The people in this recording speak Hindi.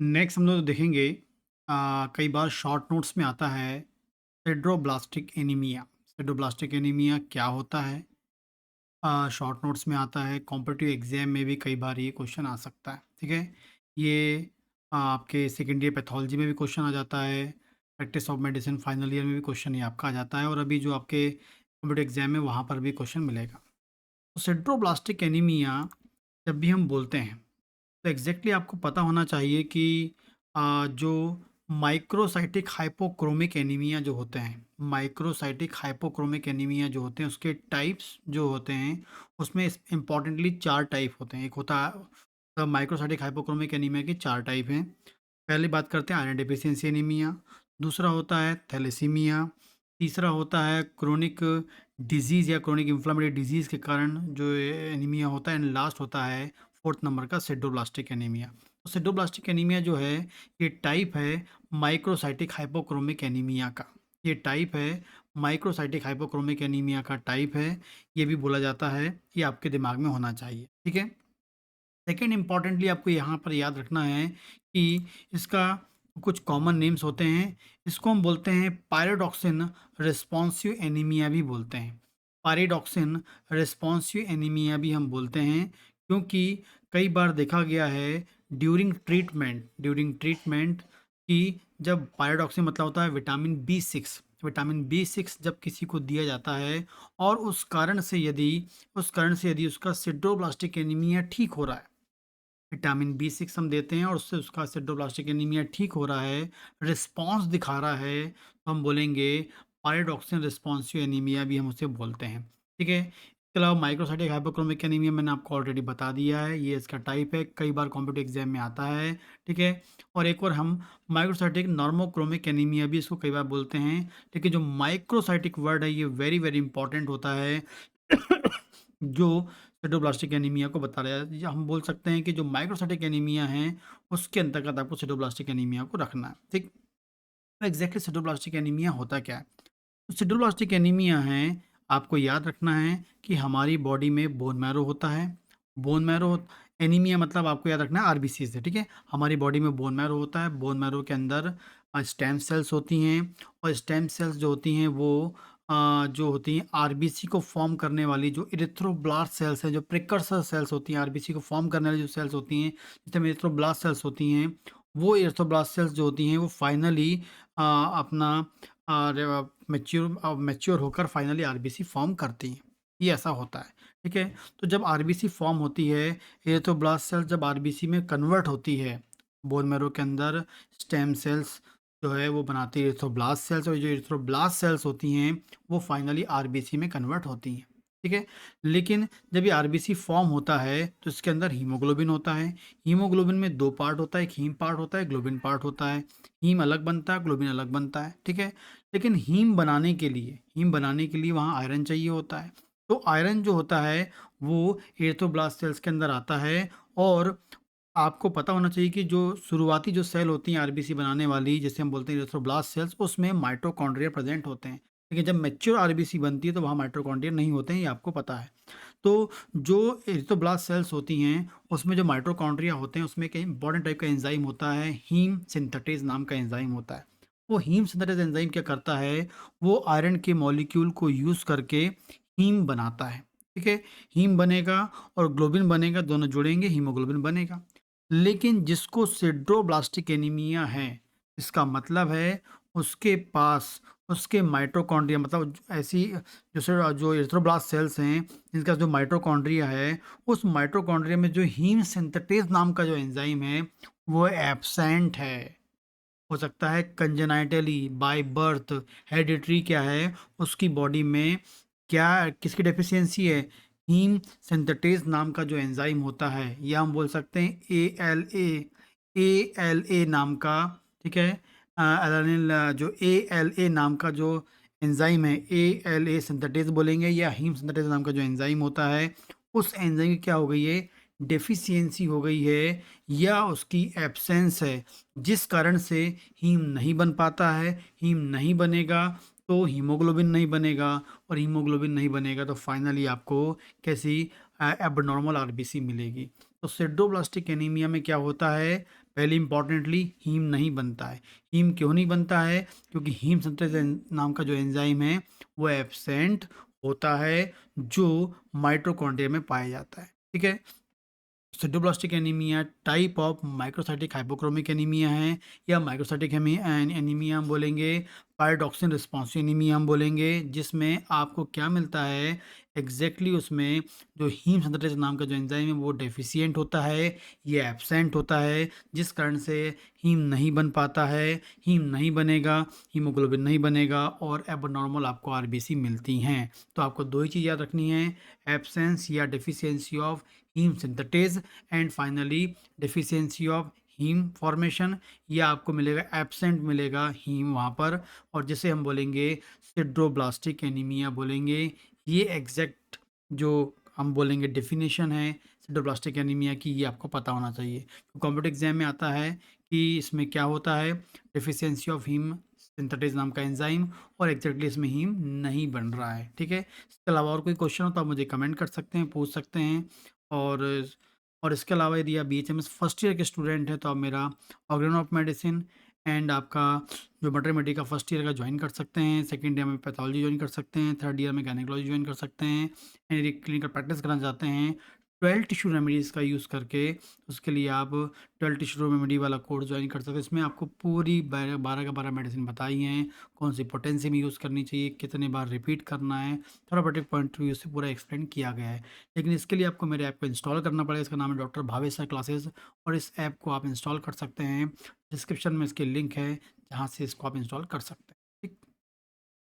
नेक्स्ट हम लोग देखेंगे कई बार शॉर्ट नोट्स में आता है सिड्रोब्लास्टिक एनीमिया। सिड्रोब्लास्टिक एनीमिया क्या होता है? शॉर्ट नोट्स में आता है, कॉम्पिटिटिव एग्जाम में भी कई बार ये क्वेश्चन आ सकता है। ठीक है, ये आपके सेकेंड ईयर पैथोलॉजी में भी क्वेश्चन आ जाता है, practice of medicine final year में भी क्वेश्चन ये आपका आ जाता है, और अभी जो आपके कॉम्पिटिटिव एग्जाम है वहाँ पर भी क्वेश्चन मिलेगा। तो सिड्रोब्लास्टिक एनीमिया जब भी हम बोलते हैं तो एग्जैक्टली आपको पता होना चाहिए कि जो माइक्रोसाइटिक हाइपोक्रोमिक एनीमिया जो होते हैं, माइक्रोसाइटिक हाइपोक्रोमिक एनीमिया जो होते हैं उसके टाइप्स जो होते हैं उसमें इम्पॉर्टेंटली 4 टाइप होते हैं। एक होता है माइक्रोसाइटिक हाइपोक्रोमिक एनीमिया के 4 टाइप हैं। पहली बात करते हैं आयरन डेफिशिएंसी एनीमिया, दूसरा होता है थैलेसीमिया, तीसरा होता है क्रोनिक डिजीज़ या क्रोनिक इन्फ्लेमेटरी डिजीज़ के कारण जो एनीमिया होता है, एंड लास्ट होता है फोर्थ नंबर का सिड्रोब्लास्टिक एनीमिया। तो सिड्रोब्लास्टिक एनीमिया जो है ये टाइप है माइक्रोसाइटिक हाइपोक्रोमिक एनीमिया का। ये टाइप है माइक्रोसाइटिक हाइपोक्रोमिक एनीमिया का टाइप है। ये भी बोला जाता है, ये आपके दिमाग में होना चाहिए। ठीक है, सेकेंड इम्पॉर्टेंटली आपको यहाँ पर याद रखना है कि इसका कुछ कॉमन नेम्स होते हैं। इसको हम बोलते हैं पायरोडॉक्सिन रिस्पॉन्सिव एनीमिया भी बोलते हैं। पायरोडॉक्सिन रिस्पॉन्सिव एनीमिया भी हम बोलते हैं, क्योंकि कई बार देखा गया है ड्यूरिंग ट्रीटमेंट कि जब पायरोडॉक्सिन मतलब होता है विटामिन बी सिक्स जब किसी को दिया जाता है और उस कारण से यदि उसका सिड्रोब्लास्टिक एनीमिया ठीक हो रहा है, विटामिन बी 6 हम देते हैं और उससे उसका सिड्रोब्लास्टिक एनीमिया ठीक हो रहा है, रिस्पॉन्स दिखा रहा है, तो हम बोलेंगे पायरोडॉक्सिन रिस्पॉन्सिव एनीमिया भी हम उसे बोलते हैं। ठीक है, इसके अलावा माइक्रोसाइटिक हाइपोक्रोमिक एनीमिया मैंने आपको ऑलरेडी बता दिया है, ये इसका टाइप है, कई बार कॉम्पिटिटिव एग्जाम में आता है। ठीक है, और एक और हम माइक्रोसाइटिक नॉर्मोक्रोमिक एनीमिया भी इसको कई बार बोलते हैं। लेकिन जो माइक्रोसाइटिक वर्ड है ये वेरी वेरी इंपॉर्टेंट होता है जो सिडोब्लास्टिक एनीमिया को बता रहा है। या हम बोल सकते हैं कि जो माइक्रोसाइटिक एनीमिया है उसके अंतर्गत आपको सिडोब्लास्टिक एनीमिया को रखना है। ठीक, तो एग्जैक्टली सिडोब्लास्टिक एनीमिया होता क्या है? तो सिडोब्लास्टिक एनीमिया है, आपको याद रखना है कि हमारी बॉडी में बोन मैरो होता है। बोन मैरो एनीमिया मतलब आपको याद रखना है आरबीसी से। ठीक है, हमारी बॉडी में बोन मैरो होता है, बोन मैरो के अंदर स्टेम सेल्स होती हैं, और स्टेम सेल्स जो होती हैं वो जो होती हैं आरबीसी को फॉर्म करने वाली जो इरिथ्रोब्लास्ट सेल्स हैं, जो प्रिकर्सर सेल्स होती हैं आरबीसी को फॉर्म करने वाली जो सेल्स होती हैं, जिसमें इरिथ्रोब्लास्ट सेल्स होती हैं, वो इरिथ्रोब्लास्ट सेल्स जो होती हैं वो फाइनली अपना मैच्योर होकर फाइनली आरबीसी फॉर्म करती हैं। ये ऐसा होता है। ठीक है, तो जब आरबीसी फॉर्म होती है, इरिथ्रोब्लास्ट सेल्स जब आरबीसी में कन्वर्ट होती है, बोन मैरो के अंदर स्टेम सेल्स जो है वो बनाती है इरिथ्रोब्लास्ट सेल्स, और जो इरिथ्रोब्लास्ट सेल्स होती हैं वो फाइनली आरबीसी में कन्वर्ट होती हैं। ठीक है, लेकिन जब ये आरबीसी फॉर्म होता है तो इसके अंदर हीमोग्लोबिन होता है। हीमोग्लोबिन में 2 पार्ट होता है, एक हीम पार्ट होता है, ग्लोबिन पार्ट होता है। हीम अलग बनता है, ग्लोबिन अलग बनता है। ठीक है, लेकिन हीम बनाने के लिए वहाँ आयरन चाहिए होता है। तो आयरन जो होता है वो एर्थोब्लास्ट सेल्स के अंदर आता है, और आपको पता होना चाहिए कि जो शुरुआती जो सेल होती हैं आरबीसी बनाने वाली, जिसे हम बोलते हैं एरिथ्रोब्लास्ट सेल्स, उसमें माइटोकॉन्ड्रिया प्रेजेंट होते हैं। लेकिन जब मैच्योर आरबीसी बनती है तो वहाँ माइटोकॉन्ड्रिया नहीं होते हैं, ये आपको पता है। तो जो एरिथ्रोब्लास्ट सेल्स होती हैं उसमें जो माइटोकॉन्ड्रिया होते हैं उसमें एक इंपॉर्टेंट टाइप का एंजाइम होता है, हीम सिंथेटेज नाम का एंजाइम होता है। वो हीम सिंथेटेज एंजाइम क्या करता है, वो आयरन के मॉलिक्यूल को यूज़ करके हीम बनाता है। ठीक है, हीम बनेगा और ग्लोबिन बनेगा, दोनों जुड़ेंगे हीमोग्लोबिन बनेगा। लेकिन जिसको सिड्रोब्लास्टिक एनीमिया है, इसका मतलब है उसके पास उसके माइटोकॉन्ड्रिया मतलब ऐसी जो एरिथ्रोब्लास्ट सेल्स हैं, जिनका जो माइटोकॉन्ड्रिया है, उस माइटोकॉन्ड्रिया में जो हीम सिंथेटेज नाम का जो एंजाइम है, वो एब्सेंट है। हो सकता है कंजेनाइटली, बाय बर्थ, हेरिडिटरी क्या है, उसकी बॉडी में क्या किसकी डेफिशिएंसी है, हीम सिंथेटेज नाम का जो एंजाइम होता है, या हम बोल सकते हैं ए एल ए नाम का। ठीक है, एलानिल जो ए एल ए नाम का जो एंजाइम है, ए एल ए सिंथेटेज बोलेंगे, या हीम सिंथेटेज नाम का जो एंजाइम होता है, उस एंजाइम की क्या हो गई है, डेफिशिएंसी हो गई है, या उसकी एब्सेंस है, जिस कारण से हीम नहीं बन पाता है। हीम नहीं बनेगा तो हीमोग्लोबिन नहीं बनेगा, और हीमोग्लोबिन नहीं बनेगा तो फाइनली आपको कैसी एबनॉर्मल आरबीसी मिलेगी। तो सिड्रोब्लास्टिक एनीमिया में क्या होता है, पहले इम्पोर्टेंटली हीम नहीं बनता है। हीम क्यों नहीं बनता है? क्योंकि हीम सिंथेज़ नाम का जो एंजाइम है वो एब्सेंट होता है, जो माइटोकॉन्ड्रिया में पाया जाता है। ठीक है? Sideroblastic anaemia type of microcytic hypochromic anaemia है, या माइक्रोसाइटिक एनीमिया हम बोलेंगे, पायरोडॉक्सिन रिस्पॉन्सिव एनीमिया हम बोलेंगे, जिसमें आपको क्या मिलता है एग्जैक्टली उसमें जो हीम सिंथेटेज नाम का जो एंजाइम है वो डेफिशिएंट होता है, ये एब्सेंट होता है, जिस कारण से हीम नहीं बन पाता है। हीम नहीं बनेगा, हीमोग्लोबिन नहीं बनेगा और एबनॉर्मल आपको आरबीसी मिलती हैं। तो आपको दो ही चीज़ याद रखनी है, एब्सेंस या deficiency of haem synthetase, and finally deficiency of haem formation, या आपको मिलेगा एब्सेंट मिलेगा हीम वहाँ पर, और जिसे हम बोलेंगे सिड्रोब्लास्टिक एनीमिया बोलेंगे। ये एग्जैक्ट जो हम बोलेंगे डेफिनेशन है सिड्रोब्लास्टिक एनीमिया की, ये आपको पता होना चाहिए। तो कॉम्पिटिटिव एग्जाम में आता है कि इसमें क्या होता है, डेफिशिएंसी ऑफ हीम सिंथेटेज नाम का एंजाइम, और एग्जैक्टली इसमें हीम नहीं बन रहा है। ठीक है? इसके अलावा और कोई क्वेश्चन हो तो आप मुझे कमेंट कर सकते हैं, पूछ सकते हैं। और इसके अलावा यदि आप बीएचएमएस फर्स्ट ईयर के स्टूडेंट हैं तो आप मेरा ऑर्गेन ऑफ मेडिसिन एंड आपका जो मैटरनिटी का फर्स्ट ईयर का ज्वाइन कर सकते हैं, सेकंड ईयर में पैथोलॉजी ज्वाइन कर सकते हैं, थर्ड ईयर में गायनेकोलॉजी ज्वाइन कर सकते हैं, एंड यदि क्लिनिकल प्रैक्टिस करना चाहते हैं 12 टिश्यू रेमेडीज़ का यूज़ करके, उसके लिए आप 12 टिश्यू रेमेडी वाला कोर्स ज्वाइन कर सकते हैं। इसमें आपको पूरी 12 का 12 मेडिसिन बताई हैं, कौन सी पोटेंसी में यूज़ करनी चाहिए, कितने बार रिपीट करना है, थेरापेटिक पॉइंट ऑफ व्यू से पूरा एक्सप्लेन किया गया है। लेकिन इसके लिए आपको मेरे ऐप को इंस्टॉल करना पड़ेगा। इसका नाम है डॉक्टर भावेश सर क्लासेस, और इस ऐप को आप इंस्टॉल कर सकते हैं। डिस्क्रिप्शन में इसकी लिंक है, जहाँ से इसको आप इंस्टॉल कर सकते हैं।